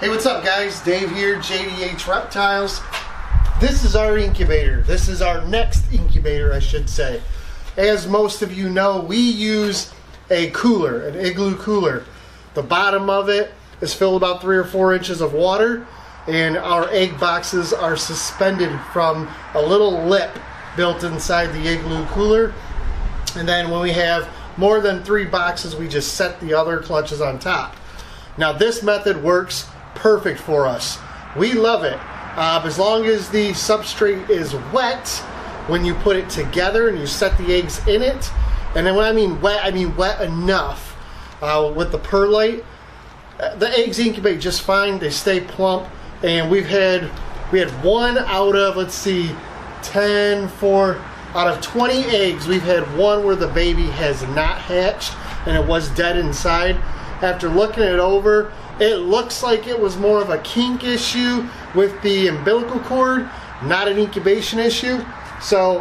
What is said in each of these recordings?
Hey, what's up guys? Dave here, JDH Reptiles. This is our incubator. This is our next incubator, I should say. As most of you know, we use a cooler, an igloo cooler. The bottom of it is filled about 3 or 4 inches of water, and our egg boxes are suspended from a little lip built inside the igloo cooler. And then when we have more than 3 boxes, we just set the other clutches on top. Now this method works perfect for us. We love it. As long as the substrate is wet when you put it together and you set the eggs in it. And then when I mean wet enough with the perlite. The eggs incubate just fine. They stay plump. And we had one out of, let's see, 10, 4 out of 20 eggs. We've had one where the baby has not hatched and it was dead inside. After looking it over, it looks like it was more of a kink issue with the umbilical cord, not an incubation issue. So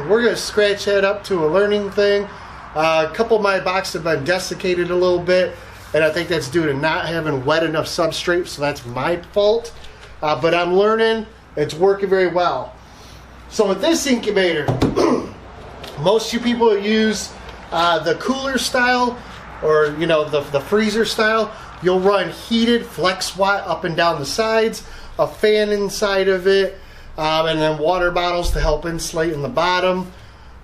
we're gonna scratch that up to a learning thing. A couple of my boxes have been desiccated a little bit, and I think that's due to not having wet enough substrate, so that's my fault. But I'm learning, it's working very well. So with this incubator, most of you people use the cooler style, or you know, the freezer style. You'll run heated flex watt up and down the sides, a fan inside of it, and then water bottles to help insulate in the bottom.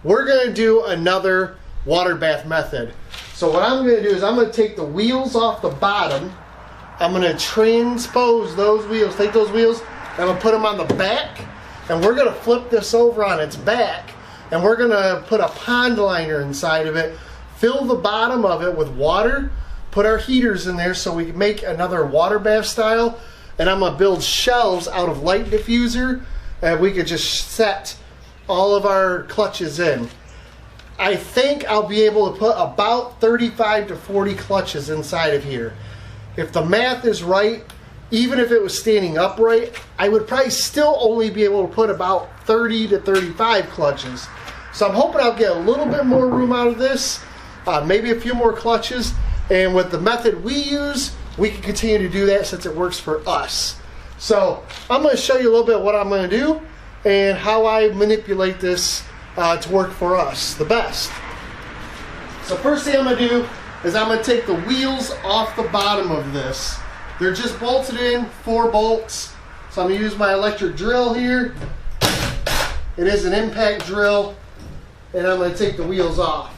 We're gonna do another water bath method. So what I'm gonna do is I'm gonna take the wheels off the bottom. I'm gonna transpose those wheels, take those wheels, and I'm gonna put them on the back, and we're gonna flip this over on its back, and we're gonna put a pond liner inside of it, fill the bottom of it with water, put our heaters in there so we can make another water bath style, and I'm gonna build shelves out of light diffuser, and we could just set all of our clutches in. I think I'll be able to put about 35 to 40 clutches inside of here. If the math is right, even if it was standing upright, I would probably still only be able to put about 30 to 35 clutches. So I'm hoping I'll get a little bit more room out of this, maybe a few more clutches. And with the method we use, we can continue to do that since it works for us. So I'm going to show you a little bit what I'm going to do and how I manipulate this to work for us the best. So first thing I'm going to do is I'm going to take the wheels off the bottom of this. They're just bolted in, 4 bolts. So I'm going to use my electric drill here. It is an impact drill, and I'm going to take the wheels off.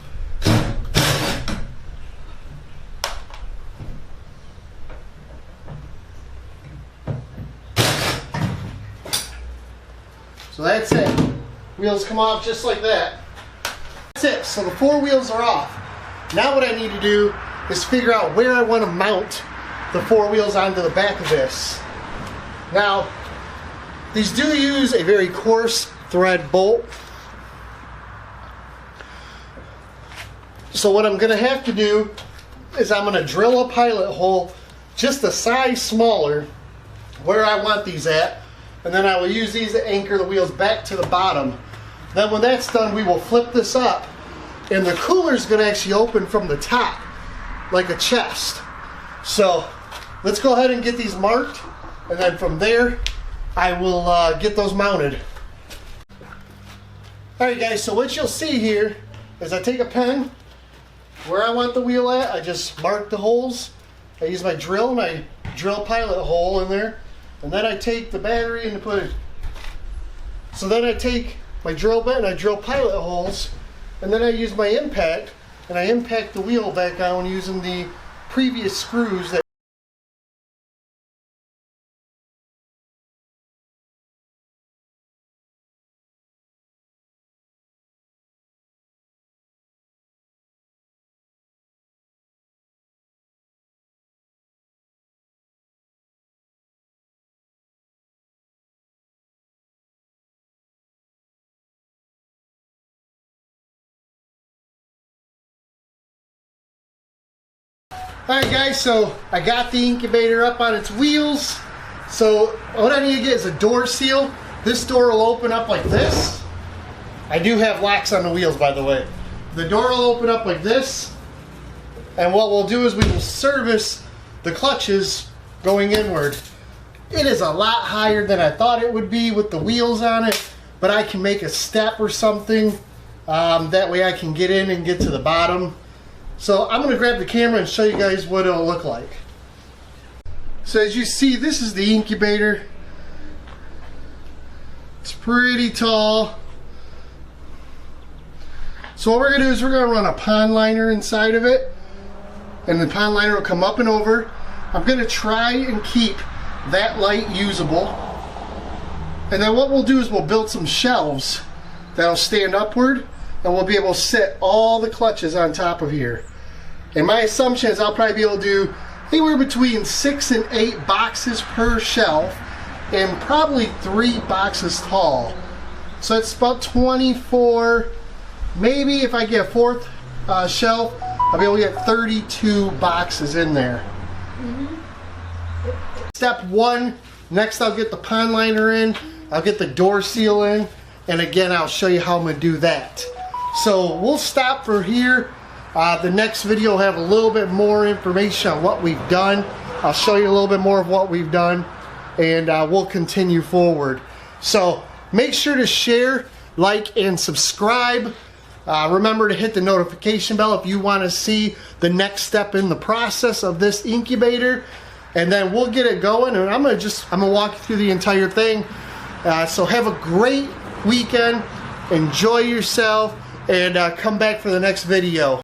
So that's it. Wheels come off just like that. That's it. So the 4 wheels are off. Now what I need to do is figure out where I want to mount the 4 wheels onto the back of this. Now, these do use a very coarse thread bolt. So what I'm going to have to do is I'm going to drill a pilot hole just a size smaller where I want these at. And then I will use these to anchor the wheels back to the bottom. Then when that's done, we will flip this up, and the cooler is going to actually open from the top like a chest. So let's go ahead and get these marked, and then from there I will get those mounted. Alright guys, so what you'll see here is I take a pen, where I want the wheel at, I just mark the holes. I use my drill and I drill a pilot hole in there. And then I take the battery and put it. So then I take my drill bit and I drill pilot holes. And then I use my impact and I impact the wheel back on using the previous screws that. Alright guys, so I got the incubator up on its wheels. So what I need to get is a door seal. This door will open up like this. I do have locks on the wheels, by the way. The door will open up like this. And what we'll do is we will service the clutches going inward. It is a lot higher than I thought it would be with the wheels on it, but I can make a step or something. That way I can get in and get to the bottom. So I'm going to grab the camera and show you guys what it'll look like. So as you see, this is the incubator. It's pretty tall. So what we're going to do is we're going to run a pond liner inside of it, and the pond liner will come up and over. I'm going to try and keep that light usable, and then what we'll do is we'll build some shelves that'll stand upward, and we'll be able to sit all the clutches on top of here. And my assumption is I'll probably be able to do anywhere between 6 and 8 boxes per shelf, and probably 3 boxes tall. So it's about 24. Maybe if I get a 4th shelf, I'll be able to get 32 boxes in there. Step 1, next I'll get the pond liner in, I'll get the door seal in, and again I'll show you how I'm going to do that. So we'll stop for here. The next video will have a little bit more information on what we've done. I'll show you a little bit more of what we've done, and we'll continue forward. So make sure to share, like, and subscribe. Remember to hit the notification bell if you want to see the next step in the process of this incubator, and then we'll get it going. And I'm gonna walk you through the entire thing. So have a great weekend, enjoy yourself, and come back for the next video.